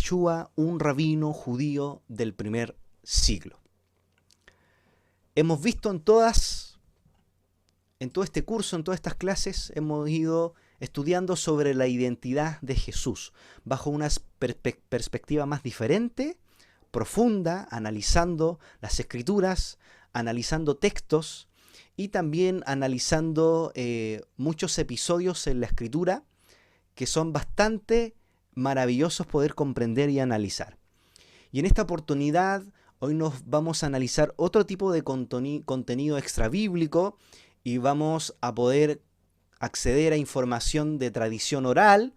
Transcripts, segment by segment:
Yeshua, un rabino judío del primer siglo. Hemos visto en todo este curso, en todas estas clases, hemos ido estudiando sobre la identidad de Jesús, bajo una perspectiva más diferente, profunda, analizando las escrituras, analizando textos y también analizando muchos episodios en la escritura que son bastante maravillosos poder comprender y analizar. Y en esta oportunidad, hoy nos vamos a analizar otro tipo de contenido extrabíblico y vamos a poder acceder a información de tradición oral,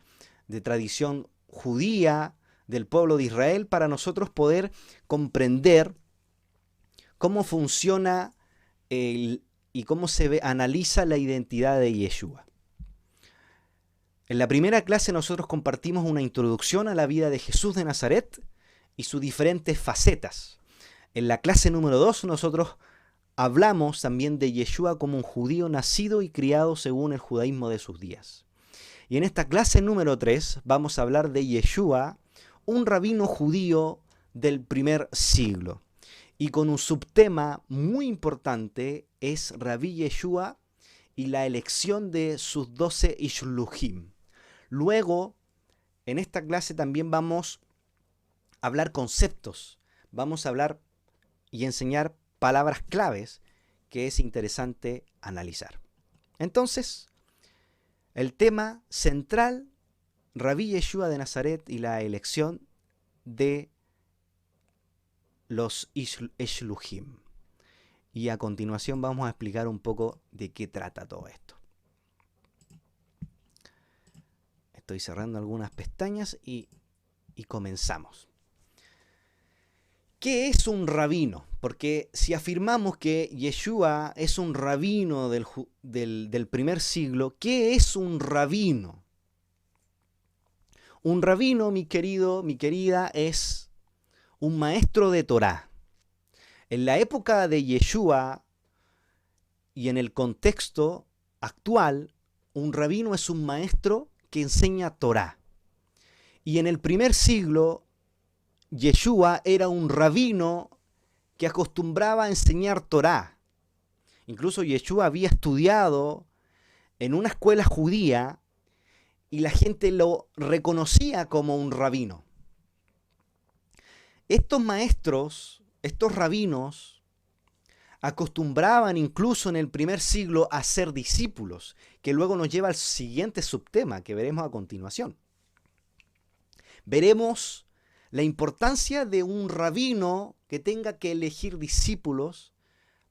de tradición judía, del pueblo de Israel, para nosotros poder comprender cómo funciona y cómo analiza la identidad de Yeshua. En la primera clase nosotros compartimos una introducción a la vida de Jesús de Nazaret y sus diferentes facetas. En la clase número 2 nosotros hablamos también de Yeshua como un judío nacido y criado según el judaísmo de sus días. Y en esta clase número 3 vamos a hablar de Yeshua, un rabino judío del primer siglo. Y con un subtema muy importante es Rabí Yeshua y la elección de sus 12 Ishluhim. Luego, en esta clase también vamos a hablar conceptos, vamos a hablar y enseñar palabras claves que es interesante analizar. Entonces, el tema central, Rabí Yeshua de Nazaret y la elección de los Ishluhim. Y a continuación vamos a explicar un poco de qué trata todo esto. Estoy cerrando algunas pestañas y comenzamos. ¿Qué es un rabino? Porque si afirmamos que Yeshua es un rabino del primer siglo, ¿qué es un rabino? Un rabino, mi querido, mi querida, es un maestro de Torá. En la época de Yeshua y en el contexto actual, un rabino es un maestro que enseña Torá. Y en el primer siglo, Yeshua era un rabino que acostumbraba a enseñar Torá. Incluso Yeshua había estudiado en una escuela judía y la gente lo reconocía como un rabino. Estos maestros, estos rabinos, acostumbraban incluso en el primer siglo a ser discípulos, que luego nos lleva al siguiente subtema que veremos a continuación. Veremos la importancia de un rabino que tenga que elegir discípulos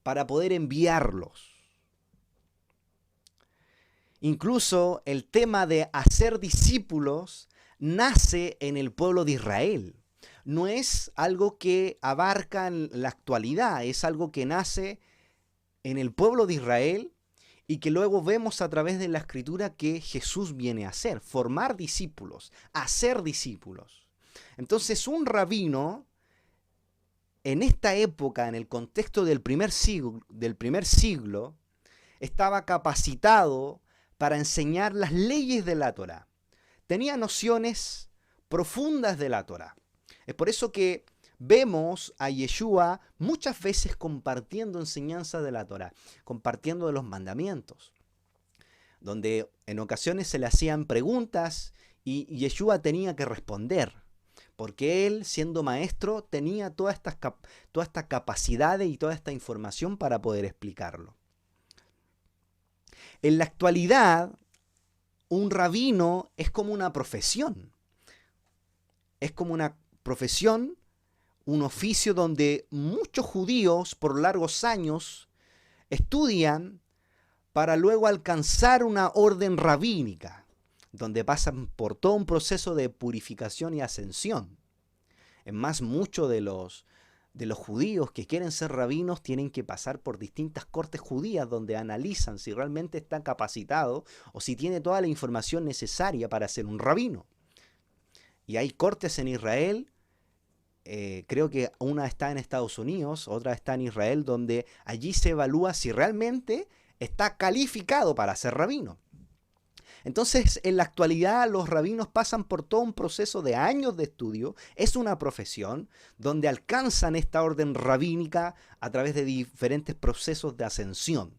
para poder enviarlos. Incluso el tema de hacer discípulos nace en el pueblo de Israel. No es algo que abarca en la actualidad, es algo que nace en el pueblo de Israel y que luego vemos a través de la escritura que Jesús viene a hacer, formar discípulos, hacer discípulos. Entonces un rabino en esta época, en el contexto del primer siglo, estaba capacitado para enseñar las leyes de la Torá. Tenía nociones profundas de la Torá. Es por eso que vemos a Yeshua muchas veces compartiendo enseñanzas de la Torá, compartiendo de los mandamientos, donde en ocasiones se le hacían preguntas y Yeshua tenía que responder, porque él, siendo maestro, tenía toda esta capacidad y toda esta información para poder explicarlo. En la actualidad, un rabino es como una profesión. Es como una profesión, un oficio donde muchos judíos por largos años estudian para luego alcanzar una orden rabínica, donde pasan por todo un proceso de purificación y ascensión. Es más, muchos de los judíos que quieren ser rabinos tienen que pasar por distintas cortes judías donde analizan si realmente está capacitado o si tiene toda la información necesaria para ser un rabino. Y hay cortes en Israel, creo que una está en Estados Unidos, otra está en Israel, donde allí se evalúa si realmente está calificado para ser rabino. Entonces, en la actualidad, los rabinos pasan por todo un proceso de años de estudio. Es una profesión donde alcanzan esta orden rabínica a través de diferentes procesos de ascensión,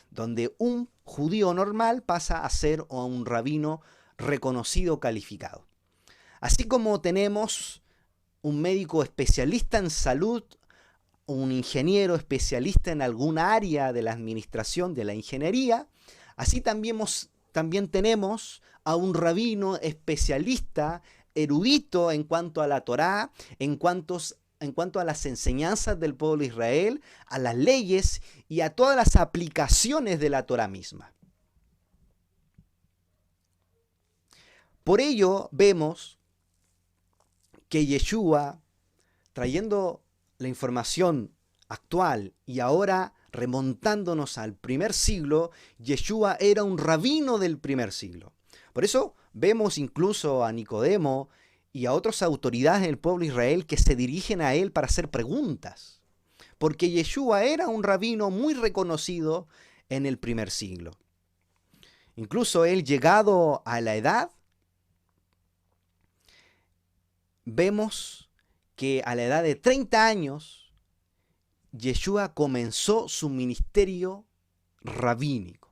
donde un judío normal pasa a ser un rabino reconocido, calificado. Así como tenemos un médico especialista en salud, un ingeniero especialista en alguna área de la administración, de la ingeniería, así también tenemos a un rabino especialista, erudito en cuanto a la Torá, en cuanto a las enseñanzas del pueblo de Israel, a las leyes y a todas las aplicaciones de la Torá misma. Por ello vemos que Yeshua, trayendo la información actual y ahora remontándonos al primer siglo, Yeshua era un rabino del primer siglo. Por eso vemos incluso a Nicodemo y a otras autoridades del pueblo de Israel que se dirigen a él para hacer preguntas, porque Yeshua era un rabino muy reconocido en el primer siglo. Incluso él, llegado a la edad, vemos que a la edad de 30 años, Yeshua comenzó su ministerio rabínico.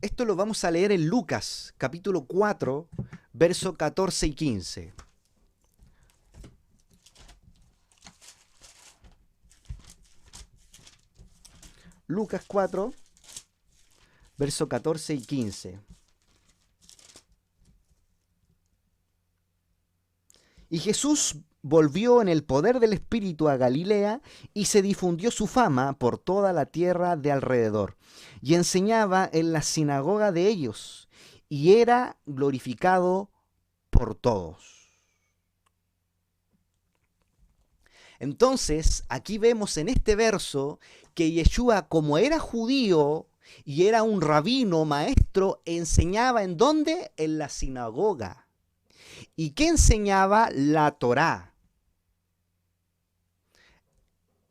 Esto lo vamos a leer en Lucas, capítulo 4, versos 14 y 15. Lucas 4, versos 14 y 15. Y Jesús volvió en el poder del Espíritu a Galilea y se difundió su fama por toda la tierra de alrededor. Y enseñaba en la sinagoga de ellos y era glorificado por todos. Entonces, aquí vemos en este verso que Yeshua, como era judío y era un rabino, maestro, enseñaba ¿en dónde? En la sinagoga. ¿Y qué enseñaba? La Torá.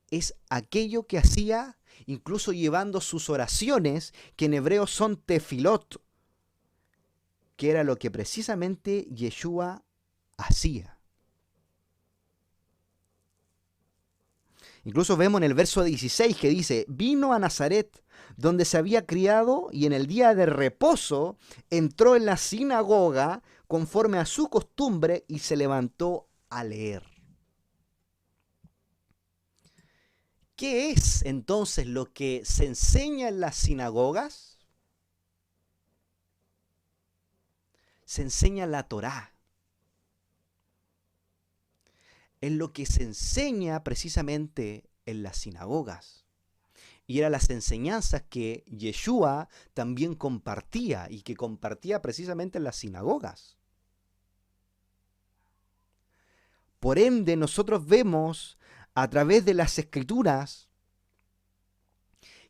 Es aquello que hacía, incluso llevando sus oraciones, que en hebreo son tefilot, que era lo que precisamente Yeshua hacía. Incluso vemos en el verso 16 que dice, vino a Nazaret, donde se había criado, y en el día de reposo entró en la sinagoga conforme a su costumbre y se levantó a leer. ¿Qué es entonces lo que se enseña en las sinagogas? Se enseña la Torá. Es lo que se enseña precisamente en las sinagogas. Y eran las enseñanzas que Yeshua también compartía y que compartía precisamente en las sinagogas. Por ende, nosotros vemos a través de las escrituras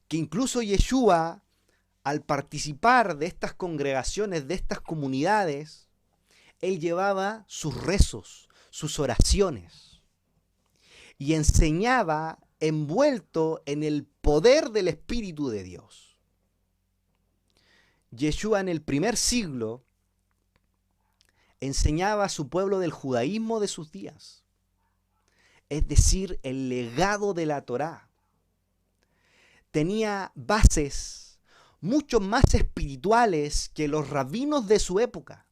que incluso Yeshua, al participar de estas congregaciones, de estas comunidades, él llevaba sus rezos, sus oraciones y enseñaba envuelto en el poder del Espíritu de Dios. Yeshua en el primer siglo enseñaba a su pueblo del judaísmo de sus días, es decir, el legado de la Torá. Tenía bases mucho más espirituales que los rabinos de su época,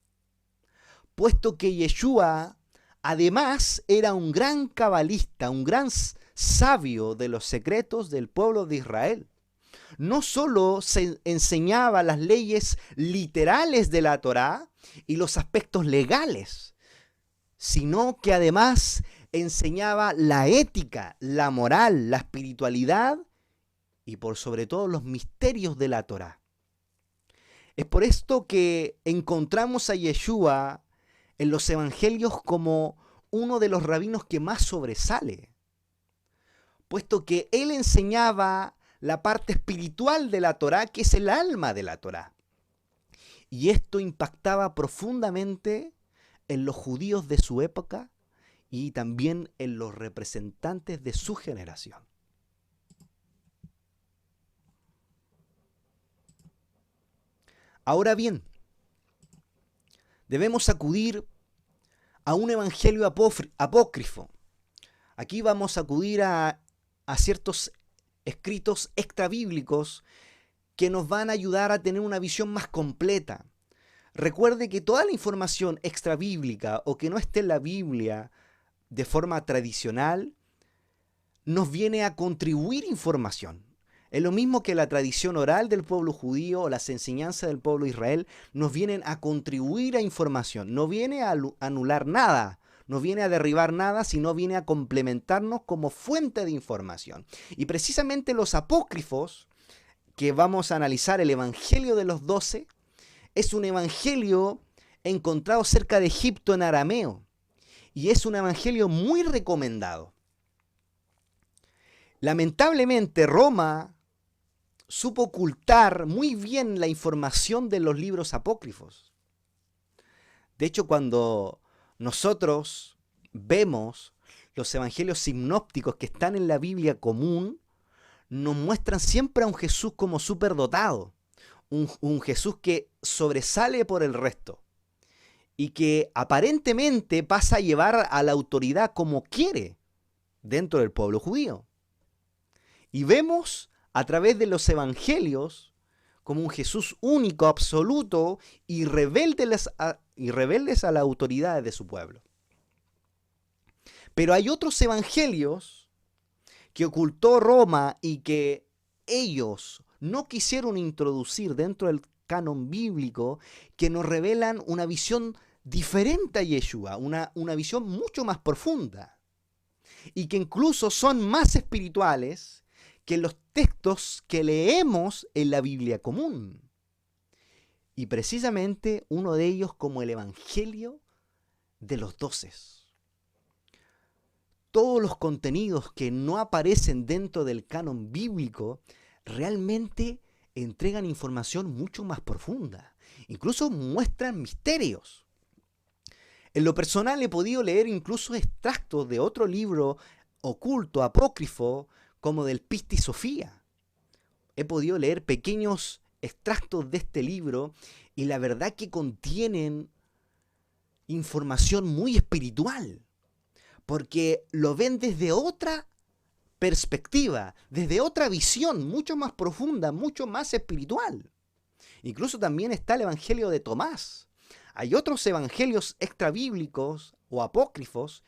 puesto que Yeshua además era un gran cabalista, un gran sabio de los secretos del pueblo de Israel. No solo se enseñaba las leyes literales de la Torá y los aspectos legales, sino que además enseñaba la ética, la moral, la espiritualidad y por sobre todo los misterios de la Torá. Es por esto que encontramos a Yeshua en los evangelios como uno de los rabinos que más sobresale, puesto que él enseñaba la parte espiritual de la Torá, que es el alma de la Torá. Y esto impactaba profundamente en los judíos de su época y también en los representantes de su generación. Ahora bien, debemos acudir a un evangelio apócrifo. Aquí vamos a acudir a ciertos escritos extrabíblicos que nos van a ayudar a tener una visión más completa. Recuerde que toda la información extrabíblica o que no esté en la Biblia de forma tradicional nos viene a contribuir información. Es lo mismo que la tradición oral del pueblo judío o las enseñanzas del pueblo de Israel nos vienen a contribuir a información. No viene a anular nada, no viene a derribar nada, sino viene a complementarnos como fuente de información. Y precisamente los apócrifos, que vamos a analizar, el Evangelio de los 12, es un evangelio encontrado cerca de Egipto en arameo. Y es un evangelio muy recomendado. Lamentablemente, Roma supo ocultar muy bien la información de los libros apócrifos. De hecho, cuando nosotros vemos los evangelios sinópticos que están en la Biblia común, nos muestran siempre a un Jesús como superdotado, un Jesús que sobresale por el resto y que aparentemente pasa a llevar a la autoridad como quiere dentro del pueblo judío. Y vemos a través de los evangelios como un Jesús único, absoluto y rebeldes a la autoridad de su pueblo. Pero hay otros evangelios que ocultó Roma y que ellos no quisieron introducir dentro del canon bíblico, que nos revelan una visión diferente a Yeshua, una visión mucho más profunda y que incluso son más espirituales que los textos que leemos en la Biblia común. Y precisamente uno de ellos como el Evangelio de los 12. Todos los contenidos que no aparecen dentro del canon bíblico realmente entregan información mucho más profunda. Incluso muestran misterios. En lo personal he podido leer incluso extractos de otro libro oculto, apócrifo, como del Pistis Sophia. He podido leer pequeños extractos de este libro y la verdad que contienen información muy espiritual, porque lo ven desde otra perspectiva, desde otra visión mucho más profunda, mucho más espiritual. Incluso también está el Evangelio de Tomás. Hay otros evangelios extrabíblicos o apócrifos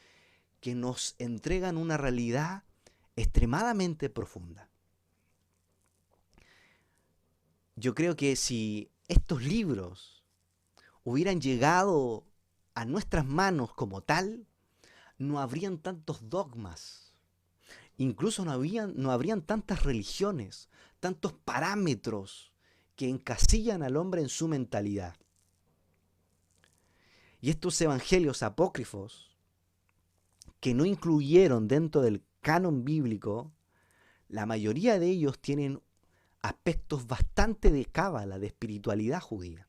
que nos entregan una realidad extremadamente profunda. Yo creo que si estos libros hubieran llegado a nuestras manos como tal, no habrían tantos dogmas, incluso no habrían tantas religiones, tantos parámetros que encasillan al hombre en su mentalidad. Y estos evangelios apócrifos, que no incluyeron dentro del canon bíblico, la mayoría de ellos tienen aspectos bastante de cábala, de espiritualidad judía.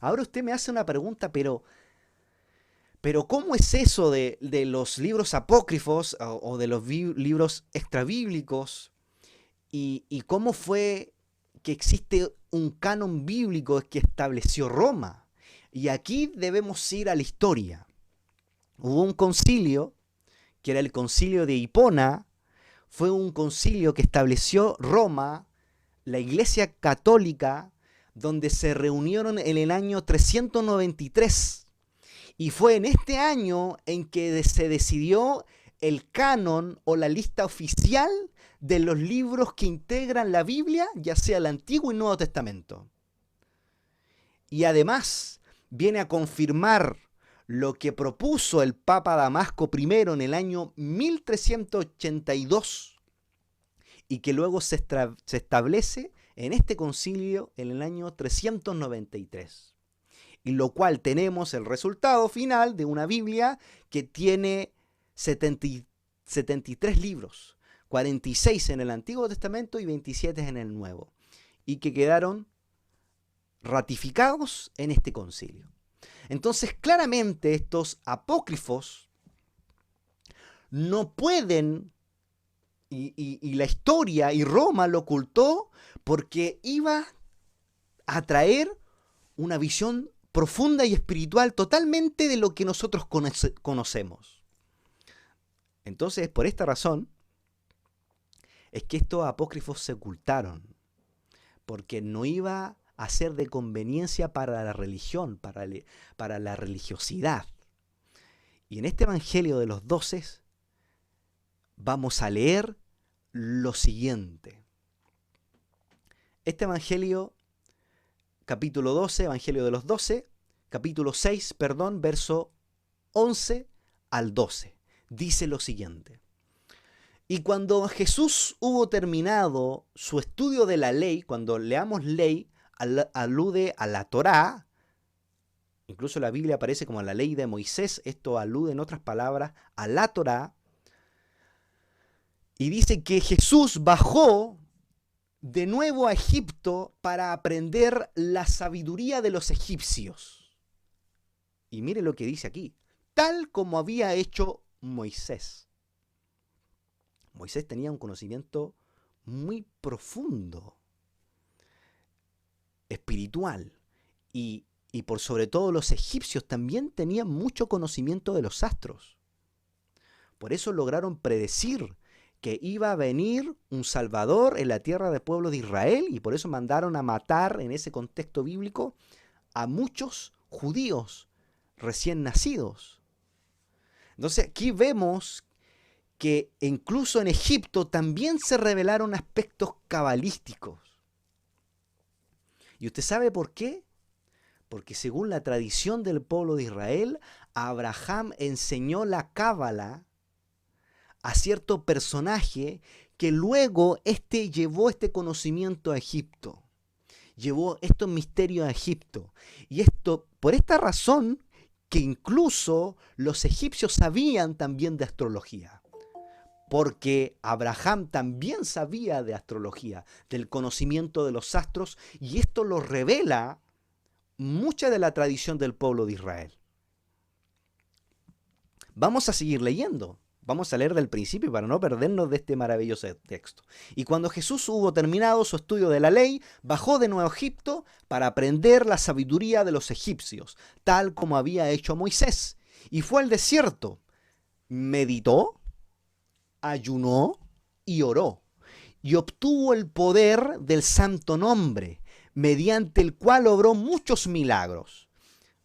Ahora usted me hace una pregunta, pero ¿cómo es eso de los libros apócrifos o de los libros extrabíblicos? ¿Y cómo fue que existe un canon bíblico que estableció Roma? Y aquí debemos ir a la historia. Hubo un concilio, que era el concilio de Hipona. Fue un concilio que estableció Roma, la Iglesia Católica, donde se reunieron en el año 393. Y fue en este año en que se decidió el canon o la lista oficial de los libros que integran la Biblia, ya sea el Antiguo y Nuevo Testamento. Y además viene a confirmar lo que propuso el Papa Damasco I en el año 1382 y que luego se establece en este concilio en el año 393. Y lo cual tenemos el resultado final de una Biblia que tiene 73 libros, 46 en el Antiguo Testamento y 27 en el Nuevo, y que quedaron ratificados en este concilio. Entonces, claramente estos apócrifos no pueden, y la historia y Roma lo ocultó porque iba a traer una visión profunda y espiritual totalmente de lo que nosotros conocemos. Entonces, por esta razón, es que estos apócrifos se ocultaron, porque no iba a ser de conveniencia para la religión, para la religiosidad. Y en este Evangelio de los 12 vamos a leer lo siguiente. Este Evangelio, capítulo 12, Evangelio de los 12, capítulo 6, perdón, verso 11 al 12, dice lo siguiente. Y cuando Jesús hubo terminado su estudio de la ley, cuando leamos ley, alude a la Torá, incluso la Biblia aparece como la ley de Moisés, esto alude en otras palabras a la Torá, y dice que Jesús bajó de nuevo a Egipto para aprender la sabiduría de los egipcios. Y mire lo que dice aquí, tal como había hecho Moisés. Moisés tenía un conocimiento muy profundo, espiritual, y por sobre todo los egipcios también tenían mucho conocimiento de los astros. Por eso lograron predecir que iba a venir un Salvador en la tierra del pueblo de Israel, y por eso mandaron a matar en ese contexto bíblico a muchos judíos recién nacidos. Entonces aquí vemos que incluso en Egipto también se revelaron aspectos cabalísticos. ¿Y usted sabe por qué? Porque según la tradición del pueblo de Israel, Abraham enseñó la cábala a cierto personaje que luego llevó este conocimiento a Egipto. Llevó estos misterios a Egipto. Y por esta razón que incluso los egipcios sabían también de astrología. Porque Abraham también sabía de astrología, del conocimiento de los astros, y esto lo revela mucha de la tradición del pueblo de Israel. Vamos a seguir leyendo. Vamos a leer del principio para no perdernos de este maravilloso texto. Y cuando Jesús hubo terminado su estudio de la ley, bajó de nuevo a Egipto para aprender la sabiduría de los egipcios, tal como había hecho Moisés. Y fue al desierto, meditó, ayunó y oró, y obtuvo el poder del santo nombre, mediante el cual obró muchos milagros.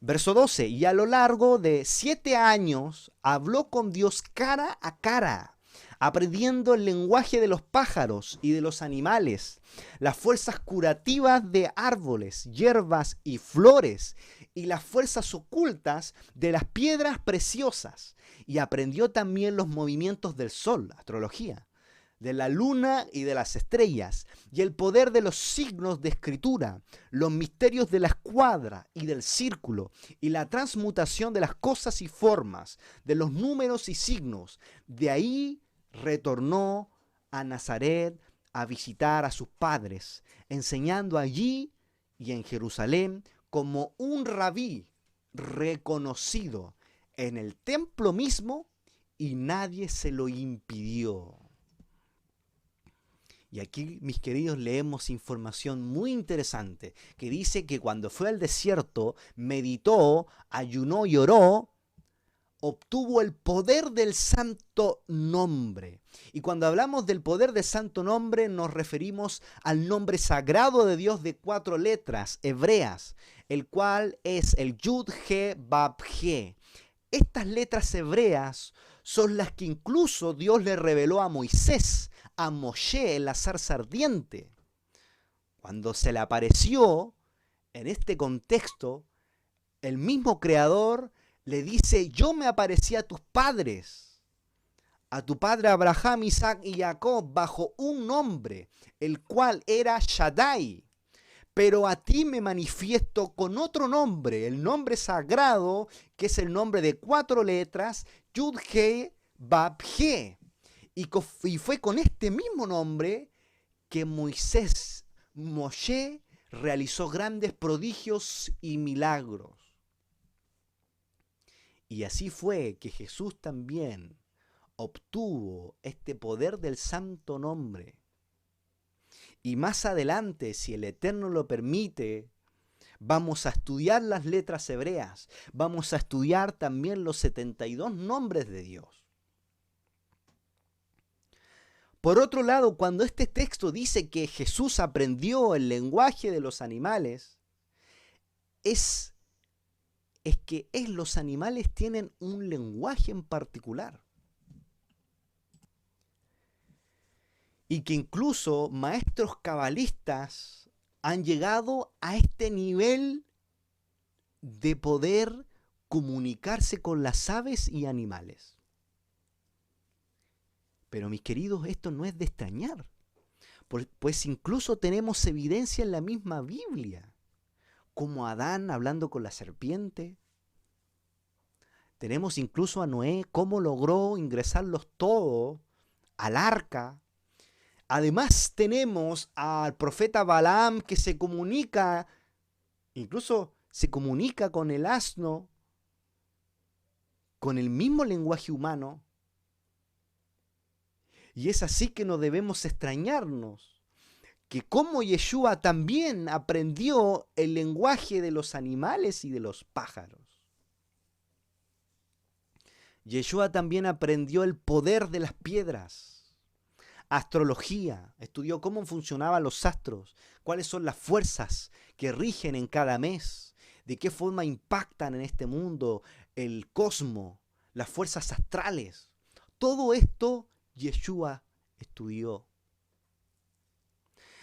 Verso 12, y a lo largo de 7 años habló con Dios cara a cara, aprendiendo el lenguaje de los pájaros y de los animales, las fuerzas curativas de árboles, hierbas y flores, y las fuerzas ocultas de las piedras preciosas. Y aprendió también los movimientos del sol, astrología, de la luna y de las estrellas, y el poder de los signos de escritura, los misterios de la escuadra y del círculo, y la transmutación de las cosas y formas, de los números y signos. De ahí retornó a Nazaret a visitar a sus padres, enseñando allí y en Jerusalén como un rabí reconocido en el templo mismo, y nadie se lo impidió. Y aquí, mis queridos, leemos información muy interesante que dice que cuando fue al desierto, meditó, ayunó y oró, obtuvo el poder del santo nombre. Y cuando hablamos del poder del santo nombre, nos referimos al nombre sagrado de Dios de 4 letras hebreas, el cual es el Yud, He, Bab, He. Estas letras hebreas son las que incluso Dios le reveló a Moisés, a Moshe en la zarza ardiente. Cuando se le apareció, en este contexto, el mismo Creador le dice: yo me aparecí a tus padres, a tu padre Abraham, Isaac y Jacob, bajo un nombre, el cual era Shaddai. Pero a ti me manifiesto con otro nombre, el nombre sagrado, que es el nombre de 4 letras, Yud, He, Bab, He. Y fue con este mismo nombre que Moshe, realizó grandes prodigios y milagros. Y así fue que Jesús también obtuvo este poder del santo nombre. Y más adelante, si el Eterno lo permite, Vamos a estudiar las letras hebreas. Vamos a estudiar también los 72 nombres de Dios. Por otro lado, cuando este texto dice que Jesús aprendió el lenguaje de los animales, es que los animales tienen un lenguaje en particular. Y que incluso maestros cabalistas han llegado a este nivel de poder comunicarse con las aves y animales. Pero mis queridos, esto no es de extrañar, pues incluso tenemos evidencia en la misma Biblia, como Adán hablando con la serpiente. Tenemos incluso a Noé, cómo logró ingresarlos todos al arca. Además tenemos al profeta Balaam que se comunica, incluso se comunica con el asno, con el mismo lenguaje humano. Y es así que no debemos extrañarnos que como Yeshua también aprendió el lenguaje de los animales y de los pájaros. Yeshua también aprendió el poder de las piedras, astrología, estudió cómo funcionaban los astros, cuáles son las fuerzas que rigen en cada mes, de qué forma impactan en este mundo el cosmos, las fuerzas astrales. Todo esto Yeshua estudió.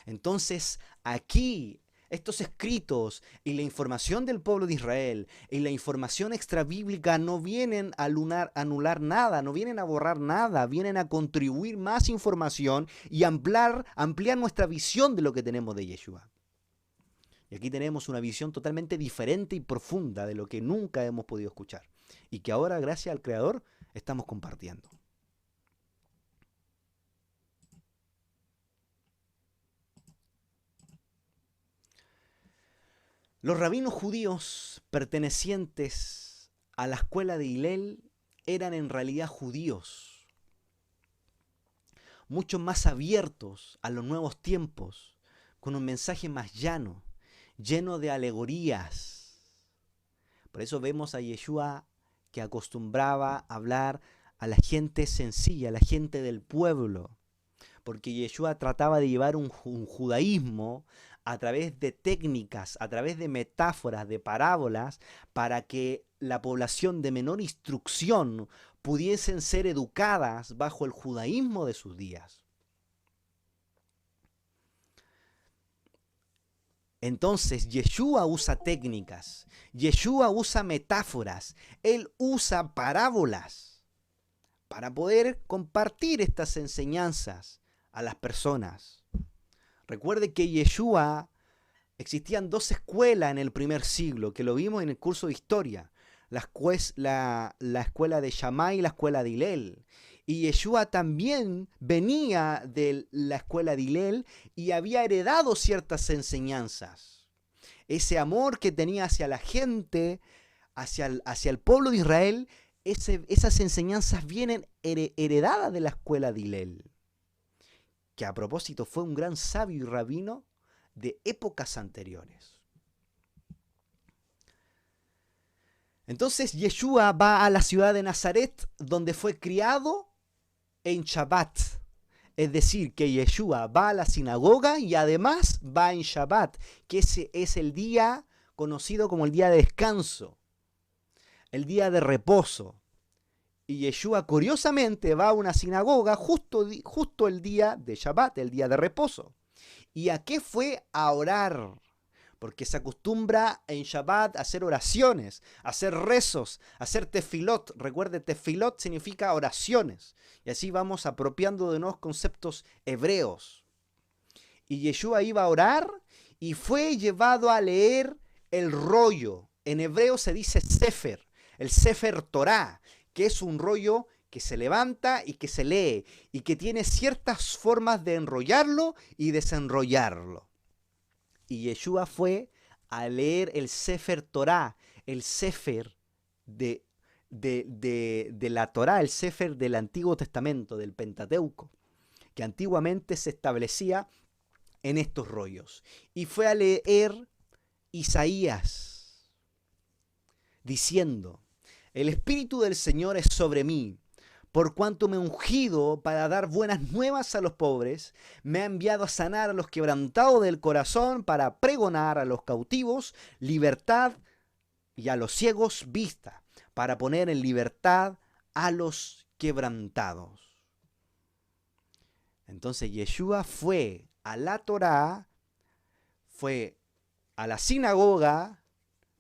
Entonces, aquí, estos escritos y la información del pueblo de Israel y la información extrabíblica no vienen a anular nada, no vienen a borrar nada, vienen a contribuir más información y ampliar nuestra visión de lo que tenemos de Yeshua. Y aquí tenemos una visión totalmente diferente y profunda de lo que nunca hemos podido escuchar y que ahora, gracias al Creador, estamos compartiendo. Los rabinos judíos pertenecientes a la escuela de Hillel eran en realidad judíos, mucho más abiertos a los nuevos tiempos, con un mensaje más llano, lleno de alegorías. Por eso vemos a Yeshua que acostumbraba a hablar a la gente sencilla, a la gente del pueblo, porque Yeshua trataba de llevar un judaísmo a través de técnicas, a través de metáforas, de parábolas, para que la población de menor instrucción pudiesen ser educadas bajo el judaísmo de sus días. Entonces, Yeshua usa técnicas, Yeshua usa metáforas, él usa parábolas para poder compartir estas enseñanzas a las personas. Recuerde que Yeshua, existían dos escuelas en el primer siglo, que lo vimos en el curso de historia, la escuela de Shammai y la escuela de Hillel. Y Yeshua también venía de la escuela de Hillel y había heredado ciertas enseñanzas. Ese amor que tenía hacia la gente, hacia el pueblo de Israel, esas enseñanzas vienen heredadas de la escuela de Hillel, que a propósito fue un gran sabio y rabino de épocas anteriores. Entonces Yeshua va a la ciudad de Nazaret, donde fue criado en Shabbat. Es decir, que Yeshua va a la sinagoga y además va en Shabbat, que ese es el día conocido como el día de descanso, el día de reposo. Y Yeshua curiosamente va a una sinagoga justo el día de Shabbat, el día de reposo. ¿Y a qué fue? A orar. Porque se acostumbra en Shabbat a hacer oraciones, a hacer rezos, a hacer tefilot. Recuerde, tefilot significa oraciones. Y así vamos apropiando de nuevos conceptos hebreos. Y Yeshua iba a orar y fue llevado a leer el rollo. En hebreo se dice Sefer, el Sefer Torah, que es un rollo que se levanta y que se lee, y que tiene ciertas formas de enrollarlo y desenrollarlo. Y Yeshua fue a leer el Sefer Torah, el Sefer de la Torah, el Sefer del Antiguo Testamento, del Pentateuco, que antiguamente se establecía en estos rollos. Y fue a leer Isaías, diciendo: el Espíritu del Señor es sobre mí, por cuanto me ha ungido para dar buenas nuevas a los pobres, me ha enviado a sanar a los quebrantados del corazón, para pregonar a los cautivos libertad y a los ciegos vista, para poner en libertad a los quebrantados. Entonces Yeshua fue a la Torá, fue a la sinagoga,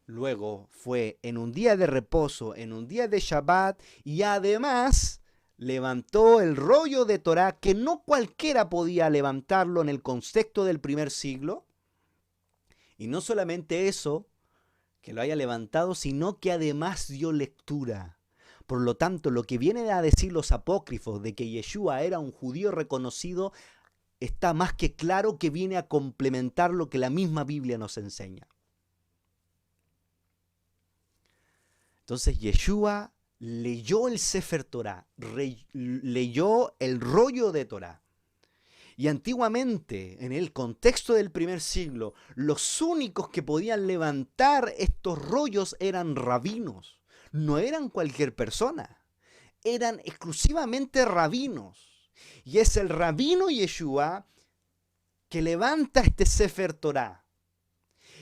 luego fue en un día de reposo, en un día de Shabbat, y además levantó el rollo de Torá, que no cualquiera podía levantarlo en el contexto del primer siglo. Y no solamente eso, que lo haya levantado, sino que además dio lectura. Por lo tanto, lo que vienen a decir los apócrifos de que Yeshua era un judío reconocido, está más que claro que viene a complementar lo que la misma Biblia nos enseña. Entonces Yeshua leyó el Sefer Torah, leyó el rollo de Torah. Y antiguamente, en el contexto del primer siglo, los únicos que podían levantar estos rollos eran rabinos. No eran cualquier persona, eran exclusivamente rabinos. Y es el rabino Yeshua que levanta este Sefer Torah.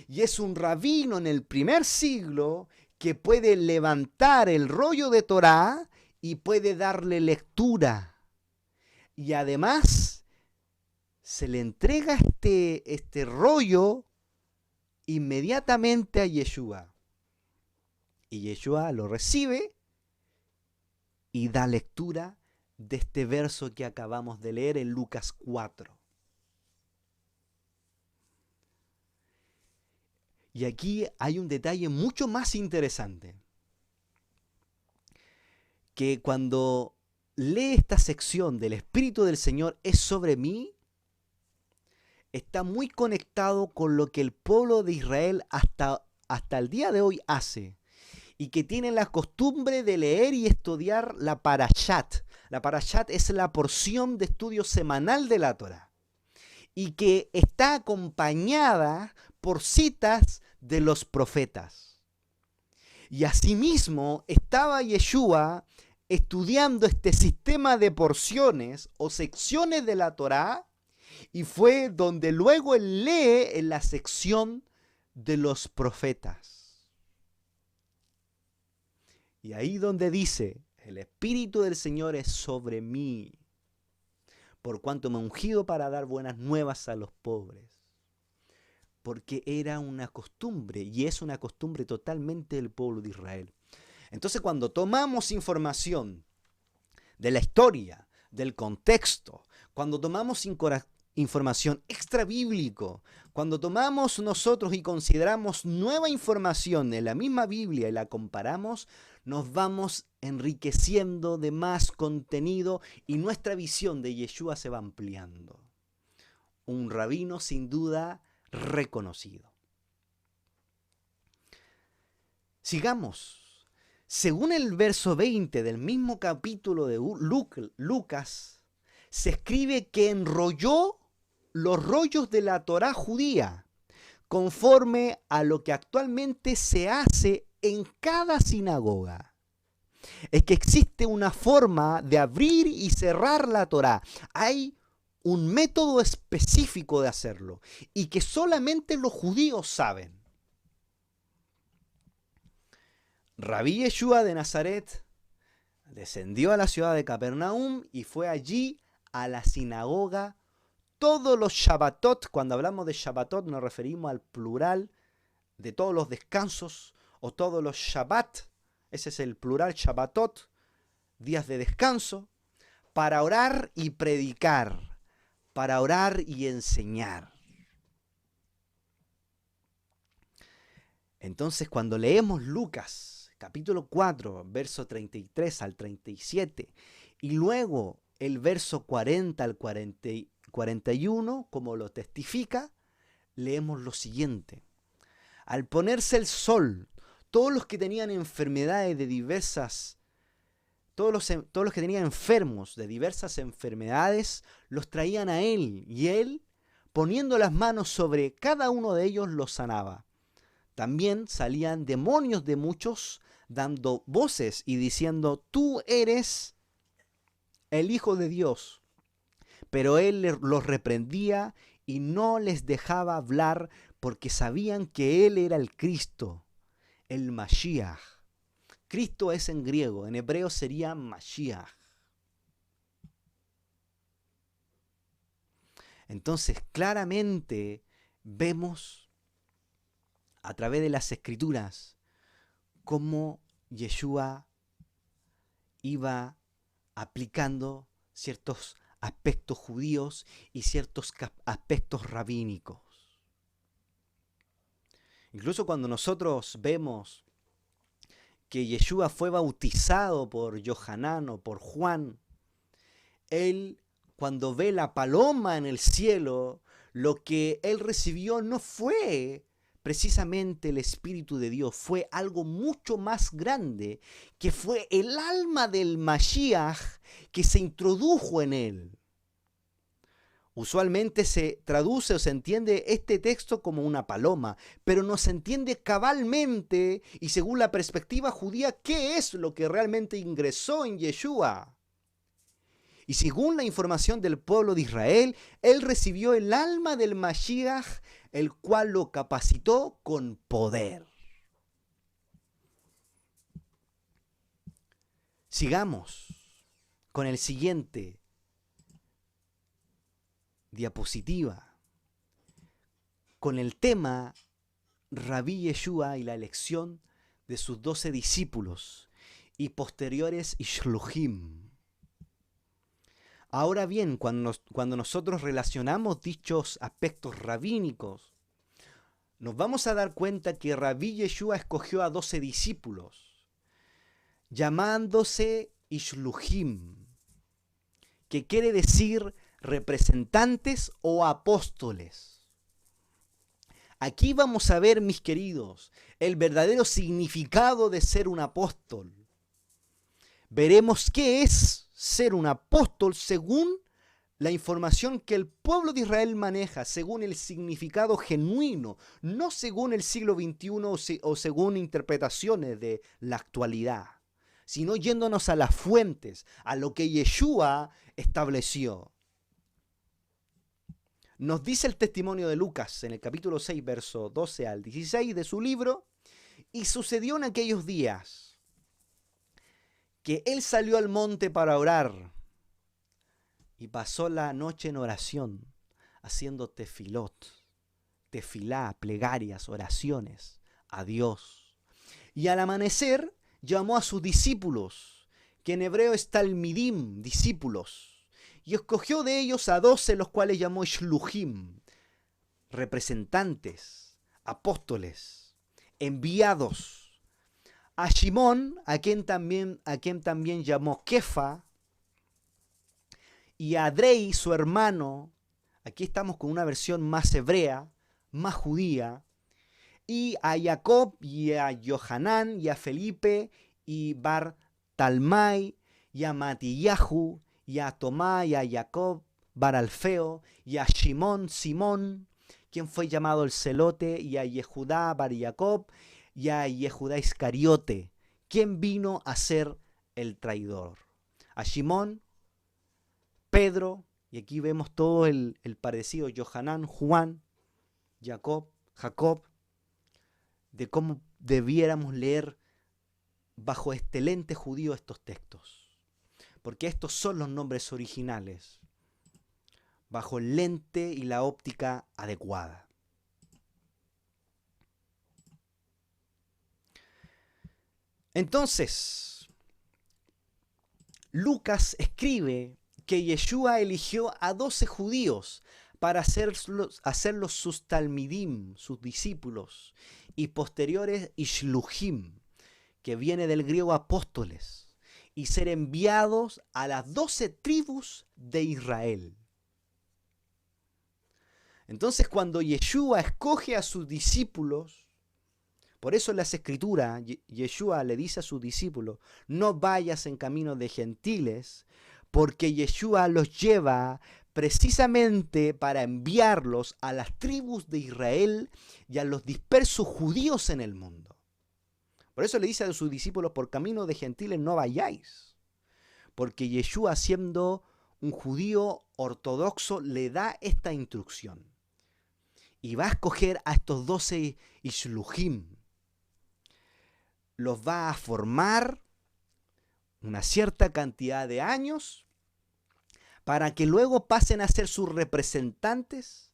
Y es un rabino en el primer siglo que puede levantar el rollo de Torah y puede darle lectura. Y además se le entrega este rollo inmediatamente a Yeshua. Y Yeshua lo recibe y da lectura de este verso que acabamos de leer en Lucas 4. Y aquí hay un detalle mucho más interesante, que cuando lee esta sección del Espíritu del Señor es sobre mí, está muy conectado con lo que el pueblo de Israel hasta el día de hoy hace, y que tienen la costumbre de leer y estudiar la Parashat. La Parashat es la porción de estudio semanal de la Torá, y que está acompañada por citas de los profetas. Y asimismo estaba Yeshua estudiando este sistema de porciones o secciones de la Torá, y fue donde luego él lee en la sección de los profetas. Y ahí donde dice: el Espíritu del Señor es sobre mí, por cuanto me ha ungido para dar buenas nuevas a los pobres. Porque era una costumbre, y es una costumbre totalmente del pueblo de Israel. Entonces, cuando tomamos información de la historia, del contexto, cuando tomamos información extra bíblico, cuando tomamos nosotros y consideramos nueva información de la misma Biblia y la comparamos, nos vamos enriqueciendo de más contenido y nuestra visión de Yeshua se va ampliando. Un rabino sin duda reconocido. Sigamos. Según el verso 20 del mismo capítulo de Lucas, se escribe que enrolló los rollos de la Torá judía, conforme a lo que actualmente se hace en cada sinagoga. Es que existe una forma de abrir y cerrar la Torá. Hay un método específico de hacerlo, y que solamente los judíos saben. Rabí Yeshua de Nazaret descendió a la ciudad de Capernaum y fue allí a la sinagoga todos los Shabbatot. Cuando hablamos de Shabbatot nos referimos al plural de todos los descansos o todos los Shabbat. Ese es el plural, Shabbatot, días de descanso, para orar y predicar, para orar y enseñar. Entonces, cuando leemos Lucas, capítulo 4, verso 33 al 37, y luego el verso 40 al 41, como lo testifica, leemos lo siguiente. Al ponerse el sol, todos los que tenían enfermedades de diversas, todos los que tenían enfermos de diversas enfermedades, los traían a él, y él, poniendo las manos sobre cada uno de ellos, los sanaba. También salían demonios de muchos dando voces y diciendo: tú eres el Hijo de Dios. Pero él los reprendía y no les dejaba hablar porque sabían que él era el Cristo, el Mashiach. Cristo es en griego, en hebreo sería Mashiach. Entonces, claramente vemos a través de las Escrituras cómo Yeshua iba aplicando ciertos aspectos judíos y ciertos aspectos rabínicos. Incluso cuando nosotros vemos que Yeshua fue bautizado por Yohanan o por Juan, él, cuando ve la paloma en el cielo, lo que él recibió no fue precisamente el Espíritu de Dios, fue algo mucho más grande, que fue el alma del Mashiach que se introdujo en él. Usualmente se traduce o se entiende este texto como una paloma, pero no se entiende cabalmente y según la perspectiva judía qué es lo que realmente ingresó en Yeshua. Y según la información del pueblo de Israel, él recibió el alma del Mashiach, el cual lo capacitó con poder. Sigamos con el siguiente diapositiva, con el tema Rabí Yeshua y la elección de sus 12 discípulos y posteriores Ishluchim. Ahora bien, cuando nosotros relacionamos dichos aspectos rabínicos, nos vamos a dar cuenta que Rabí Yeshua escogió a 12 discípulos, llamándose Ishluchim, que quiere decir representantes o apóstoles. Aquí vamos a ver, mis queridos, el verdadero significado de ser un apóstol. Veremos qué es ser un apóstol según la información que el pueblo de Israel maneja, según el significado genuino, no según el siglo XXI o según interpretaciones de la actualidad, sino yéndonos a las fuentes, a lo que Yeshua estableció. Nos dice el testimonio de Lucas en el capítulo 6, verso 12 al 16 de su libro: y sucedió en aquellos días que él salió al monte para orar y pasó la noche en oración, haciendo tefilá, plegarias, oraciones a Dios. Y al amanecer llamó a sus discípulos, que en hebreo es talmidim, discípulos, y escogió de ellos a 12, los cuales llamó Shluchim, representantes, apóstoles, enviados. A Shimón, a quien también llamó Kefa, y a Adrei, su hermano. Aquí estamos con una versión más hebrea, más judía. Y a Jacob, y a Yohanan, y a Felipe, y Bar-Talmai, y a Matillahu, y a Tomá, y a Jacob, Bar-Alfeo, y a Simón, quien fue llamado el Celote, y a Yehudá, Bar-Jacob, y a Yehudá Iscariote, quien vino a ser el traidor. A Simón, Pedro, y aquí vemos todo el parecido, Yohanan, Juan, Jacob, de cómo debiéramos leer bajo este lente judío estos textos. Porque estos son los nombres originales, bajo el lente y la óptica adecuada. Entonces, Lucas escribe que Yeshua eligió a 12 judíos para hacerlos sus talmidim, sus discípulos, y posteriores ishluchim, que viene del griego apóstoles, y ser enviados a las 12 tribus de Israel. Entonces, cuando Yeshua escoge a sus discípulos, por eso en las Escrituras, Yeshua le dice a sus discípulos: no vayas en camino de gentiles, porque Yeshua los lleva precisamente para enviarlos a las tribus de Israel y a los dispersos judíos en el mundo. Por eso le dice a sus discípulos, por camino de gentiles no vayáis, porque Yeshua, siendo un judío ortodoxo, le da esta instrucción. Y va a escoger a estos 12 Ishluhim. Los va a formar una cierta cantidad de años para que luego pasen a ser sus representantes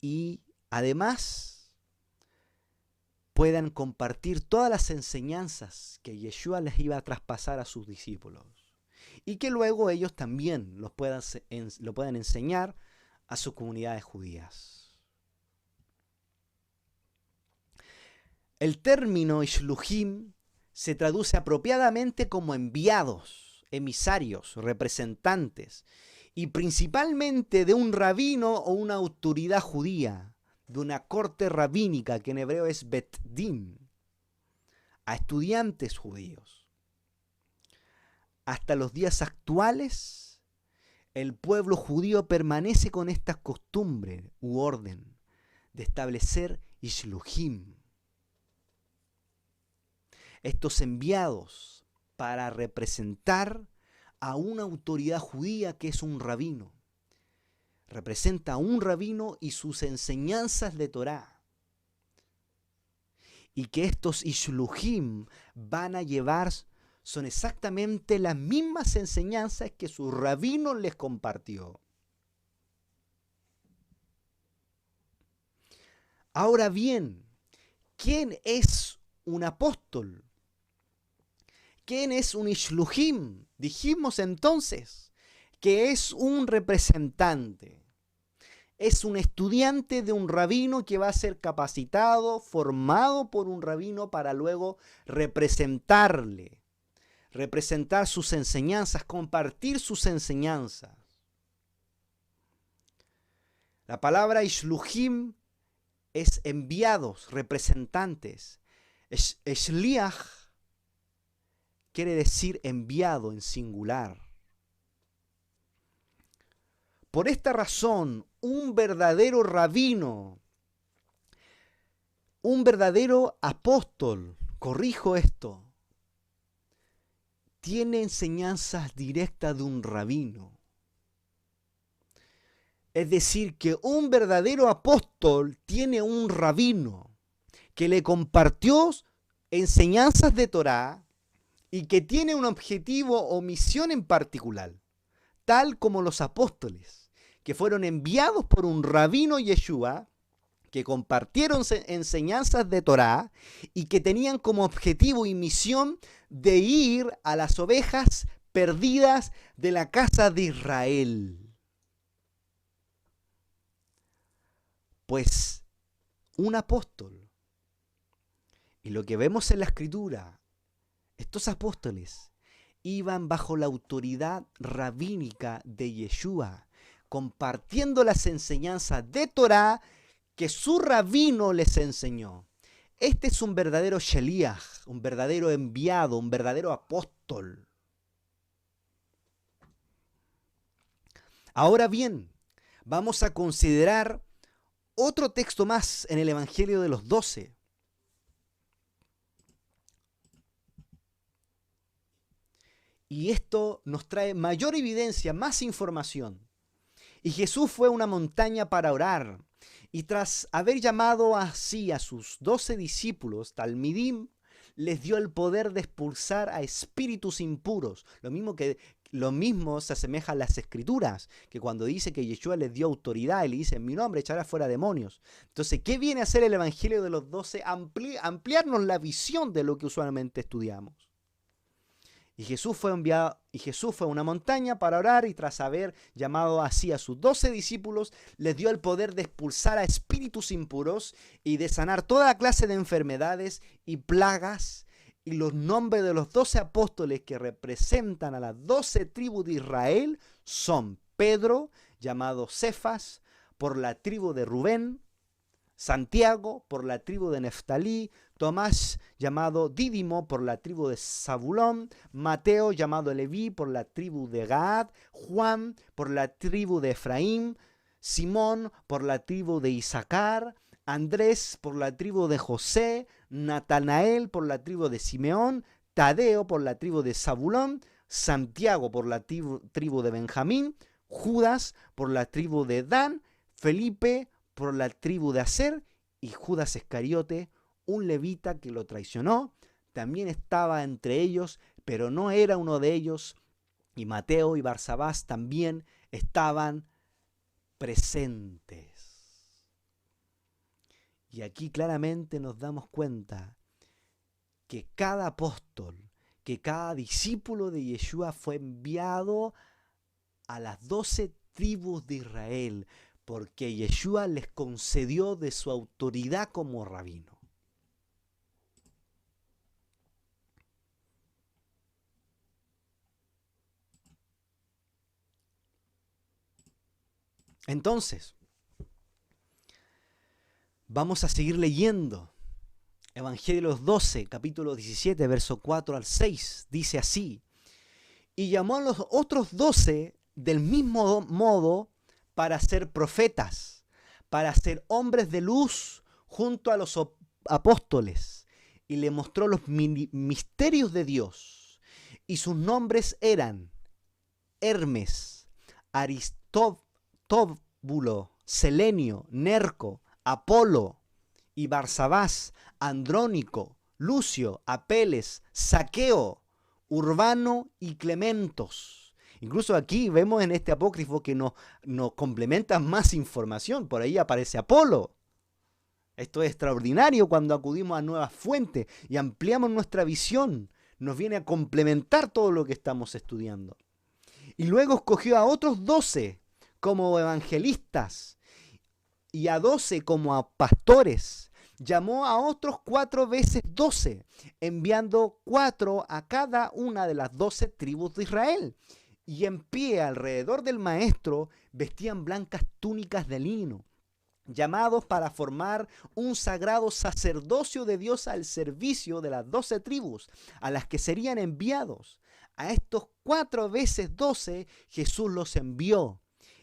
y además puedan compartir todas las enseñanzas que Yeshua les iba a traspasar a sus discípulos y que luego ellos también lo puedan enseñar a sus comunidades judías. El término Ishluhim se traduce apropiadamente como enviados, emisarios, representantes, y principalmente de un rabino o una autoridad judía, de una corte rabínica, que en hebreo es Bet Din, a estudiantes judíos. Hasta los días actuales, el pueblo judío permanece con esta costumbre u orden de establecer Ishluhim, estos enviados para representar a una autoridad judía que es un rabino. Representa a un rabino y sus enseñanzas de Torá. Y que estos Ishluhim van a llevar son exactamente las mismas enseñanzas que su rabino les compartió. Ahora bien, ¿quién es un apóstol? ¿Quién es un Ishluhim? Dijimos entonces que es un representante. Es un estudiante de un rabino que va a ser capacitado, formado por un rabino para luego representar sus enseñanzas, compartir sus enseñanzas. La palabra Ishluhim es enviados, representantes. Shliach quiere decir enviado en singular. Por esta razón, un verdadero rabino, un verdadero apóstol, corrijo esto, tiene enseñanzas directas de un rabino. Es decir, que un verdadero apóstol tiene un rabino que le compartió enseñanzas de Torá y que tiene un objetivo o misión en particular, tal como los apóstoles, que fueron enviados por un rabino Yeshua, que compartieron enseñanzas de Torá y que tenían como objetivo y misión de ir a las ovejas perdidas de la casa de Israel. Pues un apóstol, y lo que vemos en la Escritura, estos apóstoles iban bajo la autoridad rabínica de Yeshua, compartiendo las enseñanzas de Torá que su rabino les enseñó. Este es un verdadero Sheliach, un verdadero enviado, un verdadero apóstol. Ahora bien, vamos a considerar otro texto más en el Evangelio de los 12. Y esto nos trae mayor evidencia, más información. Y Jesús fue a una montaña para orar. Y tras haber llamado así a sus 12 discípulos, Talmidim, les dio el poder de expulsar a espíritus impuros. Lo mismo se asemeja a las Escrituras, que cuando dice que Yeshua les dio autoridad y le dice, en mi nombre echará fuera demonios. Entonces, ¿qué viene a hacer el Evangelio de los 12? Ampliarnos la visión de lo que usualmente estudiamos. Y Jesús fue a una montaña para orar, y tras haber llamado así a sus 12 discípulos, les dio el poder de expulsar a espíritus impuros y de sanar toda clase de enfermedades y plagas. Y los nombres de los 12 apóstoles que representan a las 12 tribus de Israel son Pedro, llamado Cefas, por la tribu de Rubén, Santiago por la tribu de Neftalí, Tomás llamado Dídimo por la tribu de Zabulón, Mateo llamado Leví por la tribu de Gad, Juan por la tribu de Efraín, Simón por la tribu de Isaacar, Andrés por la tribu de José, Natanael por la tribu de Simeón, Tadeo por la tribu de Zabulón, Santiago por la tribu de Benjamín, Judas por la tribu de Dan, Felipe por la tribu de Aser y Judas Iscariote, un levita que lo traicionó, también estaba entre ellos, pero no era uno de ellos, y Mateo y Barsabás también estaban presentes. Y aquí claramente nos damos cuenta que cada apóstol, que cada discípulo de Yeshua fue enviado a las 12 tribus de Israel, porque Yeshua les concedió de su autoridad como rabino. Entonces, vamos a seguir leyendo. Evangelio de los 12, capítulo 17, verso 4 al 6, dice así: y llamó a los otros 12 del mismo modo para ser profetas, para ser hombres de luz junto a los apóstoles, y le mostró los misterios de Dios. Y sus nombres eran Hermes, Aristóbulo, Selenio, Nerco, Apolo y Barsabás, Andrónico, Lucio, Apeles, Zaqueo, Urbano y Clementos. Incluso aquí vemos en este apócrifo que nos complementa más información. Por ahí aparece Apolo. Esto es extraordinario cuando acudimos a nuevas fuentes y ampliamos nuestra visión. Nos viene a complementar todo lo que estamos estudiando. Y luego escogió a otros 12 como evangelistas y a 12 como a pastores. Llamó a otros 4 veces 12, enviando 4 a cada una de las 12 tribus de Israel. Y en pie alrededor del maestro vestían blancas túnicas de lino, llamados para formar un sagrado sacerdocio de Dios al servicio de las 12 tribus, a las que serían enviados. A estos 4 veces 12 Jesús los envió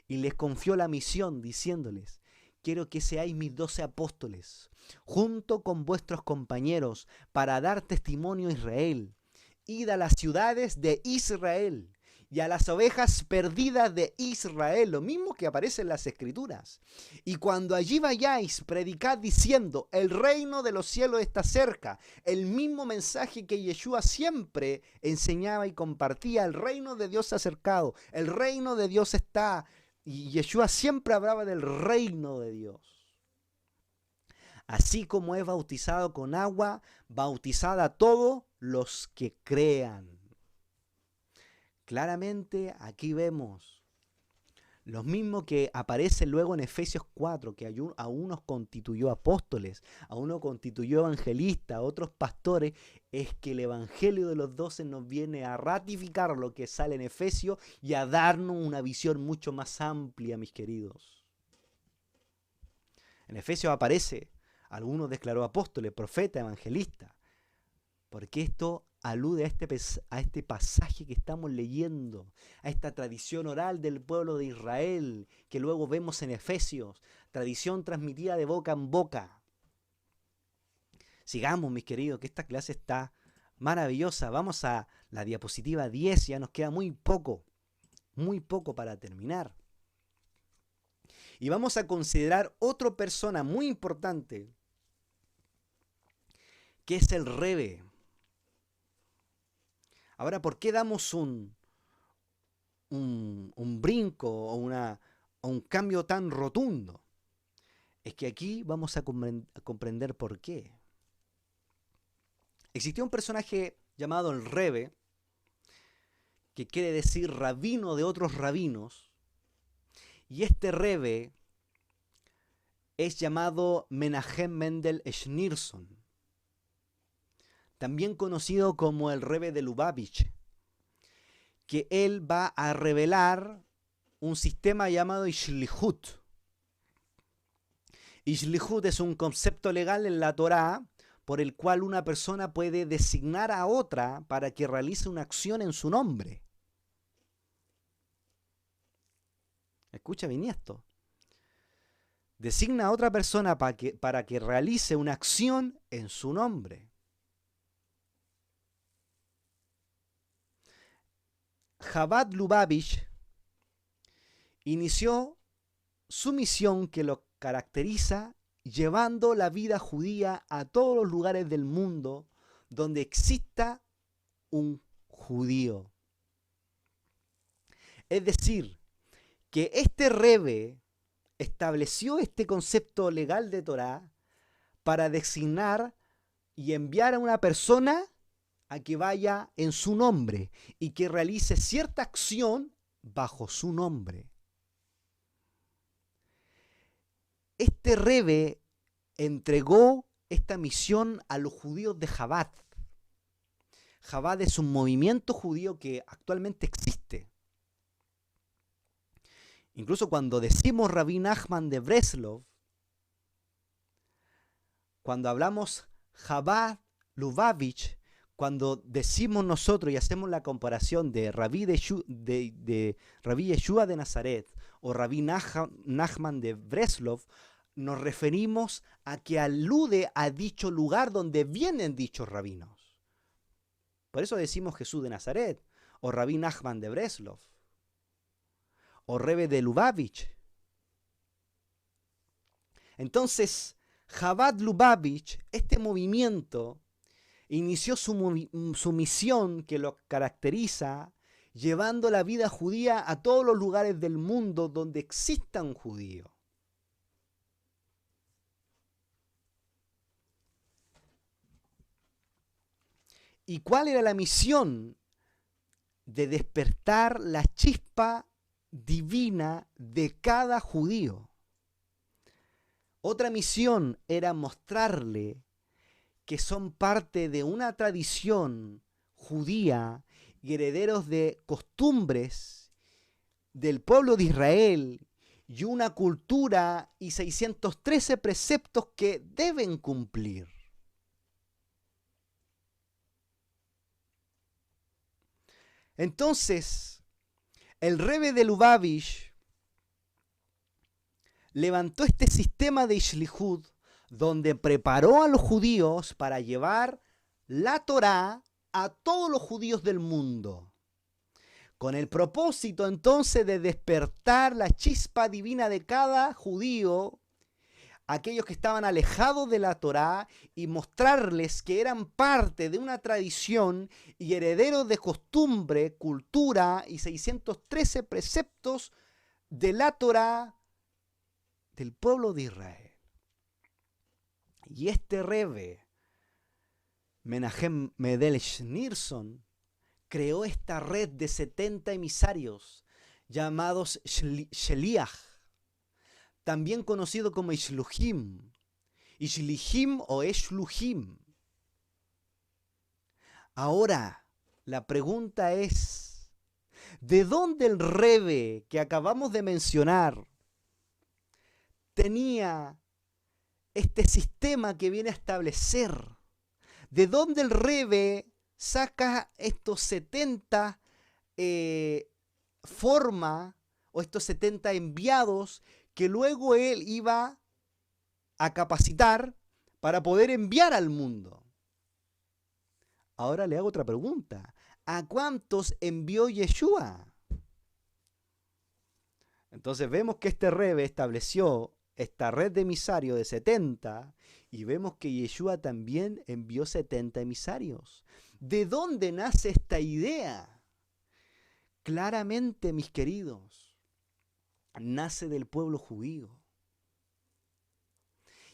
y les confió la misión, diciéndoles: quiero que seáis mis 12 apóstoles, junto con vuestros compañeros, para dar testimonio a Israel. Id a las ciudades de Israel y a las ovejas perdidas de Israel, lo mismo que aparece en las Escrituras. Y cuando allí vayáis, predicad diciendo: el reino de los cielos está cerca. El mismo mensaje que Yeshua siempre enseñaba y compartía: el reino de Dios se ha acercado, el reino de Dios está. Y Yeshua siempre hablaba del reino de Dios. Así como es bautizado con agua, bautizad a todos los que crean. Claramente aquí vemos lo mismo que aparece luego en Efesios 4, que a unos constituyó apóstoles, a unos constituyó evangelistas, a otros pastores. Es que el evangelio de los 12 nos viene a ratificar lo que sale en Efesios y a darnos una visión mucho más amplia, mis queridos. En Efesios aparece: algunos declaró apóstoles, profetas, evangelistas, porque esto alude a este pasaje que estamos leyendo, a esta tradición oral del pueblo de Israel, que luego vemos en Efesios, tradición transmitida de boca en boca. Sigamos, mis queridos, que esta clase está maravillosa. Vamos a la diapositiva 10, ya nos queda muy poco para terminar. Y vamos a considerar otra persona muy importante, que es el Rebe. Ahora, ¿por qué damos un brinco o un cambio tan rotundo? Es que aquí vamos a comprender por qué. Existió un personaje llamado el Rebe, que quiere decir rabino de otros rabinos, y este Rebe es llamado Menahem Mendel Schneerson, también conocido como el Rebe de Lubavitch, que él va a revelar un sistema llamado Ishlihut. Ishlihut es un concepto legal en la Torá por el cual una persona puede designar a otra para que realice una acción en su nombre. Escucha bien esto. Designa a otra persona para que realice una acción en su nombre. Chabad Lubavitch inició su misión que lo caracteriza llevando la vida judía a todos los lugares del mundo donde exista un judío. Es decir, que este Rebbe estableció este concepto legal de Torá para designar y enviar a una persona a que vaya en su nombre y que realice cierta acción bajo su nombre. Este Rebbe entregó esta misión a los judíos de Chabad. Chabad es un movimiento judío que actualmente existe. Incluso cuando decimos Rabbi Nachman de Breslov, cuando hablamos Chabad Lubavitch, cuando decimos nosotros y hacemos la comparación de Rabbi Yeshua de Nazaret o Rabbi Nachman de Breslov, nos referimos a que alude a dicho lugar donde vienen dichos rabinos. Por eso decimos Jesús de Nazaret, o Rabbi Nachman de Breslov, o Rebbe de Lubavitch. Entonces, Chabad Lubavitch, este movimiento, inició su misión que lo caracteriza, llevando la vida judía a todos los lugares del mundo donde exista un judío. ¿Y cuál era la misión? De despertar la chispa divina de cada judío. Otra misión era mostrarle que son parte de una tradición judía y herederos de costumbres del pueblo de Israel y una cultura y 613 preceptos que deben cumplir. Entonces, el Rebbe de Lubavitch levantó este sistema de Ishlihut donde preparó a los judíos para llevar la Torá a todos los judíos del mundo, con el propósito entonces de despertar la chispa divina de cada judío, aquellos que estaban alejados de la Torá, y mostrarles que eran parte de una tradición y herederos de costumbre, cultura y 613 preceptos de la Torá del pueblo de Israel. Y este Rebbe, Menahem Mendel Schneerson, creó esta red de 70 emisarios llamados Sheliach, también conocido como Ishluhim, Ishlihim o Eshluhim. Ahora, la pregunta es, ¿de dónde el Rebbe que acabamos de mencionar tenía este sistema que viene a establecer? ¿De dónde el Rebbe saca estos 70 formas o estos 70 enviados que luego él iba a capacitar para poder enviar al mundo? Ahora le hago otra pregunta. ¿A cuántos envió Yeshua? Entonces vemos que este Rebbe estableció esta red de emisarios de 70 y vemos que Yeshua también envió 70 emisarios. ¿De dónde nace esta idea? Claramente, mis queridos, nace del pueblo judío.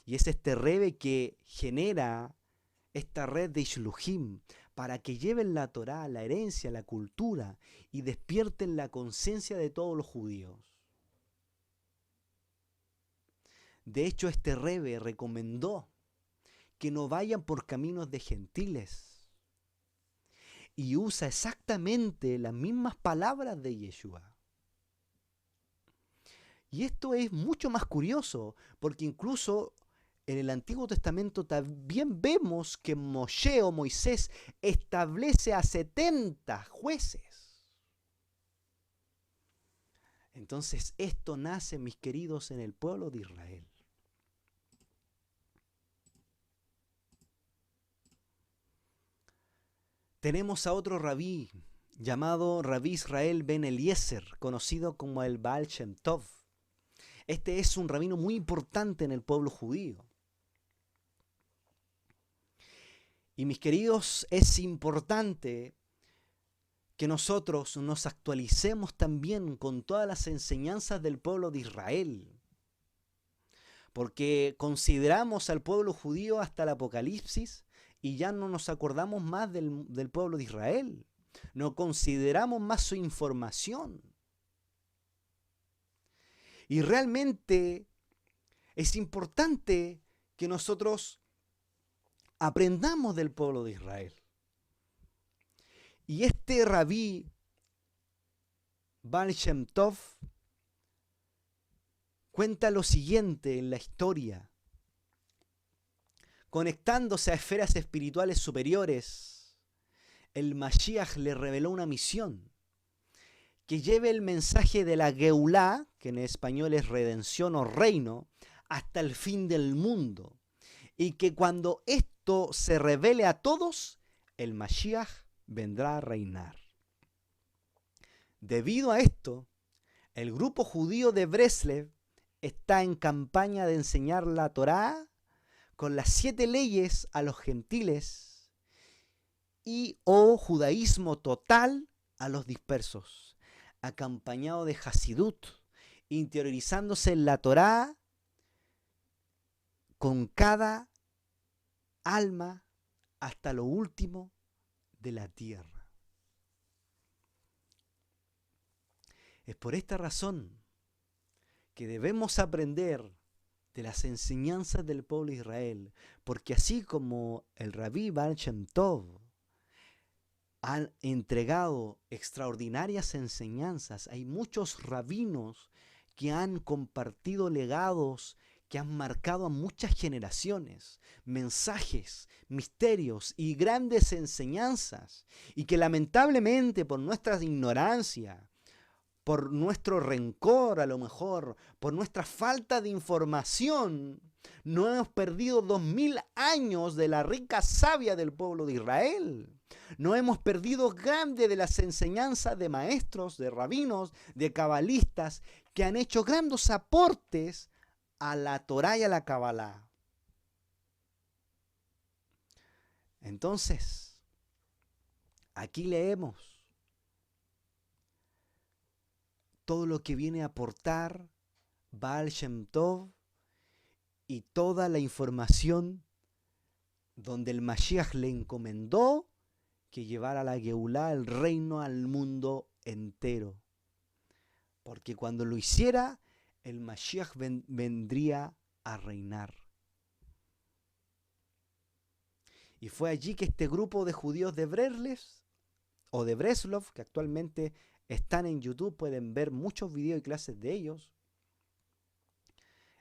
Y es este Rebbe que genera esta red de Ishluhim para que lleven la Torá, la herencia, la cultura y despierten la conciencia de todos los judíos. De hecho, este Rebbe recomendó que no vayan por caminos de gentiles y usa exactamente las mismas palabras de Yeshua. Y esto es mucho más curioso, porque incluso en el Antiguo Testamento también vemos que Moshe o Moisés establece a 70 jueces. Entonces esto nace, mis queridos, en el pueblo de Israel. Tenemos a otro rabí llamado Rabí Israel ben Eliezer, conocido como el Baal Shem Tov. Este es un rabino muy importante en el pueblo judío. Y mis queridos, es importante que nosotros nos actualicemos también con todas las enseñanzas del pueblo de Israel. Porque consideramos al pueblo judío hasta el Apocalipsis y ya no nos acordamos más del pueblo de Israel. No consideramos más su información. Y realmente es importante que nosotros aprendamos del pueblo de Israel. Y este rabí Baal Shem Tov cuenta lo siguiente en la historia. Conectándose a esferas espirituales superiores, el Mashiach le reveló una misión, que lleve el mensaje de la Geulá, que en español es redención o reino, hasta el fin del mundo. Y que cuando esto se revele a todos, el Mashiach vendrá a reinar. Debido a esto, el grupo judío de Breslev está en campaña de enseñar la Torá con las 7 leyes a los gentiles y judaísmo total a los dispersos, acompañado de Hasidut, interiorizándose en la Torá con cada alma hasta lo último de la tierra. Es por esta razón que debemos aprender de las enseñanzas del pueblo de Israel, porque así como el Rabí Baal Shem Tov han entregado extraordinarias enseñanzas, hay muchos rabinos que han compartido legados que han marcado a muchas generaciones, mensajes, misterios y grandes enseñanzas, y que lamentablemente por nuestra ignorancia, por nuestro rencor a lo mejor, por nuestra falta de información, no hemos perdido 2000 años de la rica savia del pueblo de Israel. No hemos perdido grande de las enseñanzas de maestros, de rabinos, de cabalistas, que han hecho grandes aportes a la Torá y a la Cabalá. Entonces, aquí leemos todo lo que viene a aportar Baal Shem Tov y toda la información donde el Mashiach le encomendó que llevara la Geulá, el reino, al mundo entero. Porque cuando lo hiciera, el Mashiach vendría a reinar. Y fue allí que este grupo de judíos de Breslev, o de Breslov, que actualmente están en YouTube, pueden ver muchos videos y clases de ellos,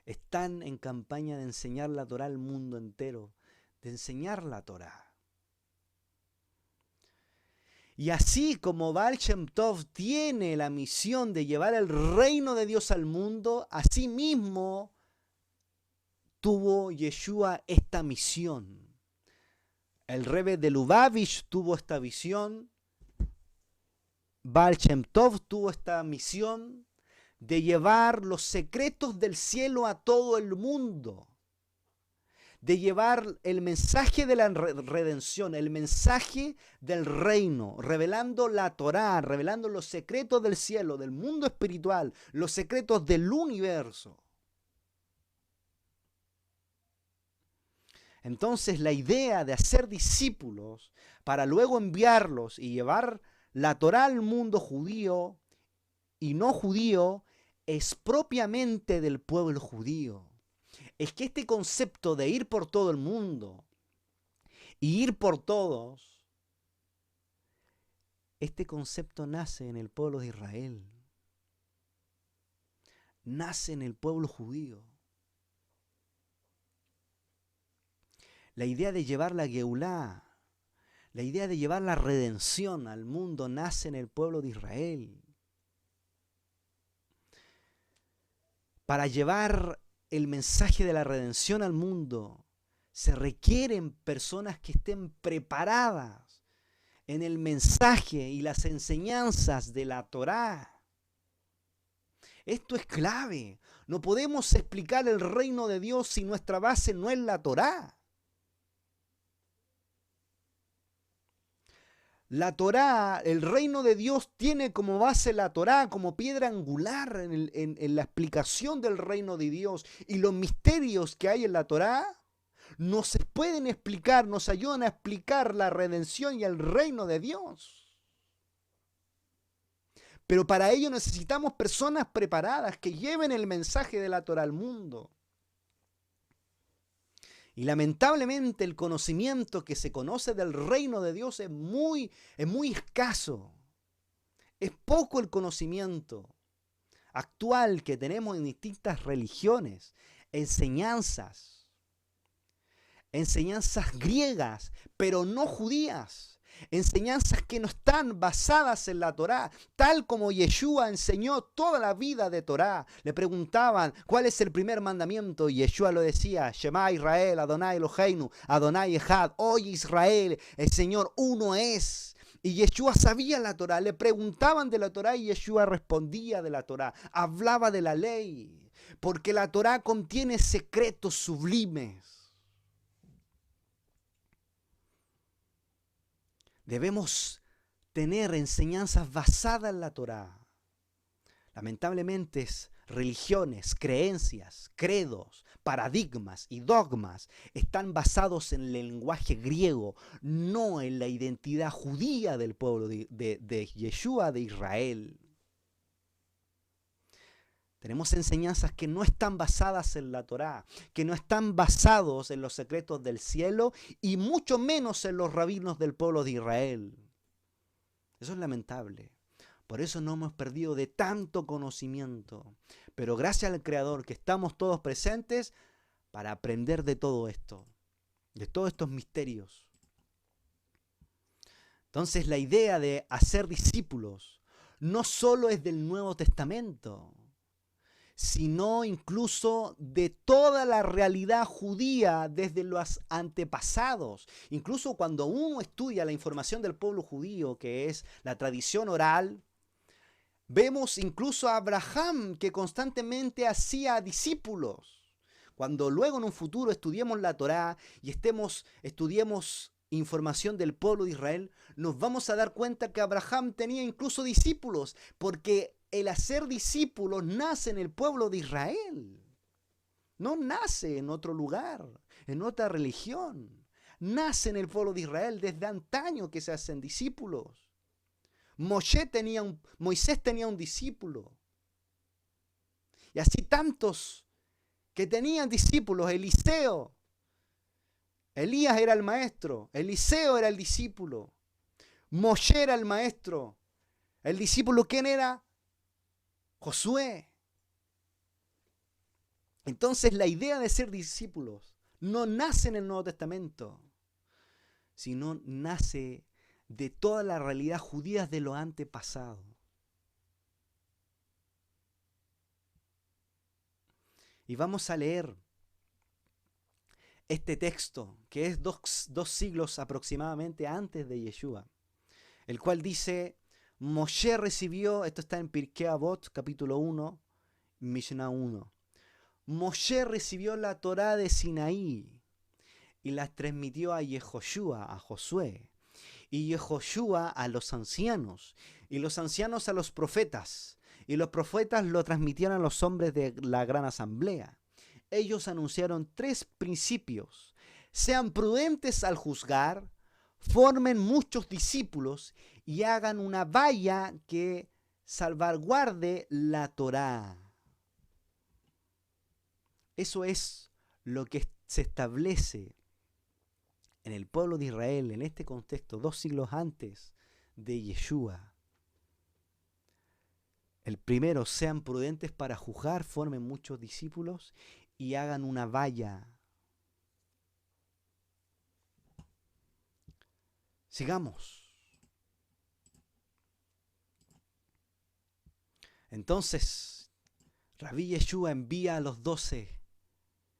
están en campaña de enseñar la Torá al mundo entero, de enseñar la Torá. Y así como Baal Shem Tov tiene la misión de llevar el reino de Dios al mundo, asimismo tuvo Yeshua esta misión. El Rebbe de Lubavitch tuvo esta visión, Baal Shem Tov tuvo esta misión de llevar los secretos del cielo a todo el mundo, de llevar el mensaje de la redención, el mensaje del reino, revelando la Torá, revelando los secretos del cielo, del mundo espiritual, los secretos del universo. Entonces la idea de hacer discípulos para luego enviarlos y llevar la Torá al mundo judío y no judío es propiamente del pueblo judío. Es que este concepto de ir por todo el mundo y ir por todos, este concepto nace en el pueblo de Israel. nace en el pueblo judío. La idea de llevar la Geulá, la idea de llevar la redención al mundo nace en el pueblo de Israel. Para llevar el mensaje de la redención al mundo, se requieren personas que estén preparadas en el mensaje y las enseñanzas de la Torá. Esto es clave. No podemos explicar el reino de Dios si nuestra base no es la Torá. La Torá, el reino de Dios tiene como base la Torá, como piedra angular en la explicación del reino de Dios. Y los misterios que hay en la Torá nos pueden explicar, nos ayudan a explicar la redención y el reino de Dios. Pero para ello necesitamos personas preparadas que lleven el mensaje de la Torá al mundo. Y lamentablemente el conocimiento que se conoce del reino de Dios es muy escaso. Es poco el conocimiento actual que tenemos en distintas religiones, enseñanzas griegas, pero no judías. Enseñanzas que no están basadas en la Torá, tal como Yeshua enseñó toda la vida de Torá. Le preguntaban, ¿cuál es el primer mandamiento? Y Yeshua lo decía, Shema Israel, Adonai Eloheinu, Adonai Echad. Oye Israel, el Señor uno es. Y Yeshua sabía la Torá, le preguntaban de la Torá y Yeshua respondía de la Torá, hablaba de la ley, porque la Torá contiene secretos sublimes. Debemos tener enseñanzas basadas en la Torá. Lamentablemente, religiones, creencias, credos, paradigmas y dogmas están basados en el lenguaje griego, no en la identidad judía del pueblo de Yeshua de Israel. Tenemos enseñanzas que no están basadas en la Torá, que no están basados en los secretos del cielo y mucho menos en los rabinos del pueblo de Israel. Eso es lamentable. Por eso no hemos perdido de tanto conocimiento. Pero gracias al Creador que estamos todos presentes para aprender de todo esto, de todos estos misterios. Entonces la idea de hacer discípulos no solo es del Nuevo Testamento, sino incluso de toda la realidad judía desde los antepasados. Incluso cuando uno estudia la información del pueblo judío, que es la tradición oral, vemos incluso a Abraham que constantemente hacía discípulos. Cuando luego en un futuro estudiemos la Torá y estudiemos información del pueblo de Israel, nos vamos a dar cuenta que Abraham tenía incluso discípulos, porque el hacer discípulos nace en el pueblo de Israel. No nace en otro lugar, en otra religión. Nace en el pueblo de Israel desde antaño que se hacen discípulos. Moisés tenía un discípulo. Y así tantos que tenían discípulos. Eliseo. Elías era el maestro. Eliseo era el discípulo. Moisés era el maestro. El discípulo, ¿quién era? Josué. Entonces la idea de ser discípulos no nace en el Nuevo Testamento, sino nace de toda la realidad judía de lo antepasado. Y vamos a leer este texto, que es dos siglos aproximadamente antes de Yeshua, el cual dice: Moshe recibió, esto está en Pirkei Avot, capítulo 1, Mishnah 1. Moshe recibió la Torá de Sinaí y la transmitió a Yehoshua, a Josué, y Yehoshua a los ancianos, y los ancianos a los profetas, y los profetas lo transmitieron a los hombres de la gran asamblea. Ellos anunciaron 3 principios: sean prudentes al juzgar, formen muchos discípulos y hagan una valla que salvaguarde la Torá. Eso es lo que se establece en el pueblo de Israel en este contexto 2 siglos antes de Yeshua. El primero, sean prudentes para juzgar, formen muchos discípulos y hagan una valla. Sigamos. Entonces, Rabí Yeshua envía a los 12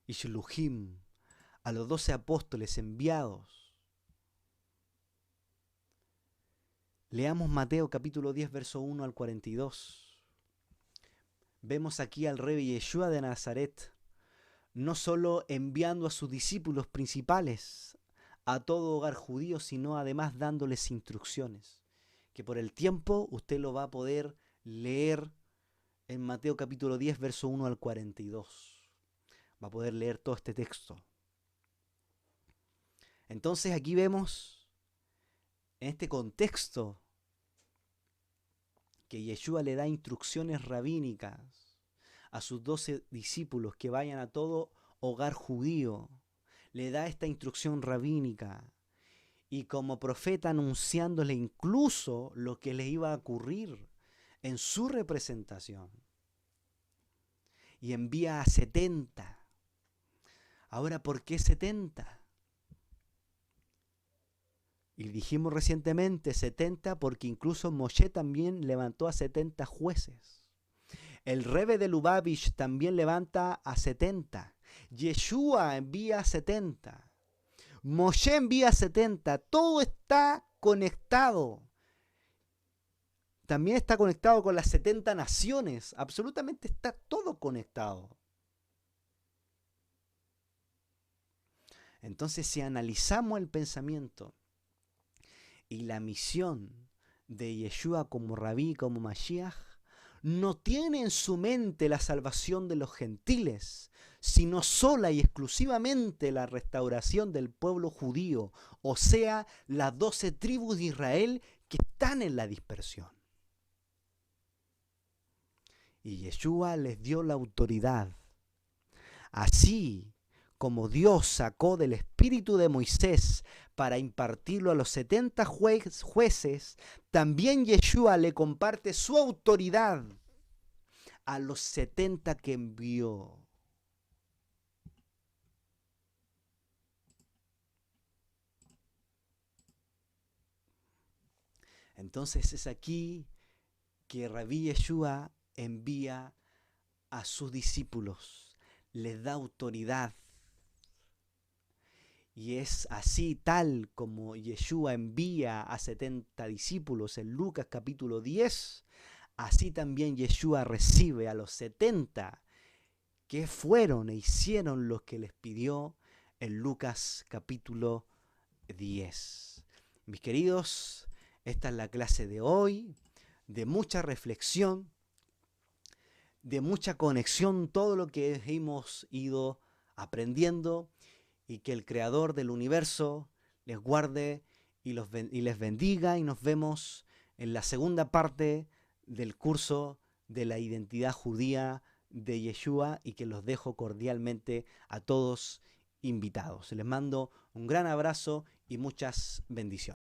Ishluhim, a los 12 apóstoles enviados. Leamos Mateo capítulo 10, verso 1 al 42. Vemos aquí al Rebbe Yeshua de Nazaret, no solo enviando a sus discípulos principales a todo hogar judío, sino además dándoles instrucciones, que por el tiempo usted lo va a poder leer en Mateo capítulo 10, verso 1 al 42. Va a poder leer todo este texto. Entonces aquí vemos, en este contexto, que Yeshua le da instrucciones rabínicas a sus 12 discípulos que vayan a todo hogar judío. Le da esta instrucción rabínica y como profeta anunciándole incluso lo que le iba a ocurrir en su representación. Y envía a 70. Ahora, ¿por qué 70? Y dijimos recientemente 70 porque incluso Moshe también levantó a 70 jueces. El Rebbe de Lubavitch también levanta a 70. Yeshua envía a 70. Moshe envía a 70. Todo está conectado. También está conectado con las 70 naciones. Absolutamente está todo conectado. Entonces, si analizamos el pensamiento y la misión de Yeshua como Rabí, como Mashiach, no tiene en su mente la salvación de los gentiles, sino sola y exclusivamente la restauración del pueblo judío, o sea, las 12 tribus de Israel que están en la dispersión. Y Yeshua les dio la autoridad. Así como Dios sacó del espíritu de Moisés para impartirlo a los 70 jueces, también Yeshua le comparte su autoridad a los 70 que envió. Entonces es aquí que Rabí Yeshua envía a sus discípulos, les da autoridad. Y es así tal como Yeshua envía a 70 discípulos en Lucas capítulo 10, así también Yeshua recibe a los 70 que fueron e hicieron lo que les pidió en Lucas capítulo 10. Mis queridos, esta es la clase de hoy, de mucha reflexión, de mucha conexión, todo lo que hemos ido aprendiendo. Y que el Creador del universo les guarde y les bendiga. Y nos vemos en la segunda parte del curso de la identidad judía de Yeshua. Y que los dejo cordialmente a todos invitados. Les mando un gran abrazo y muchas bendiciones.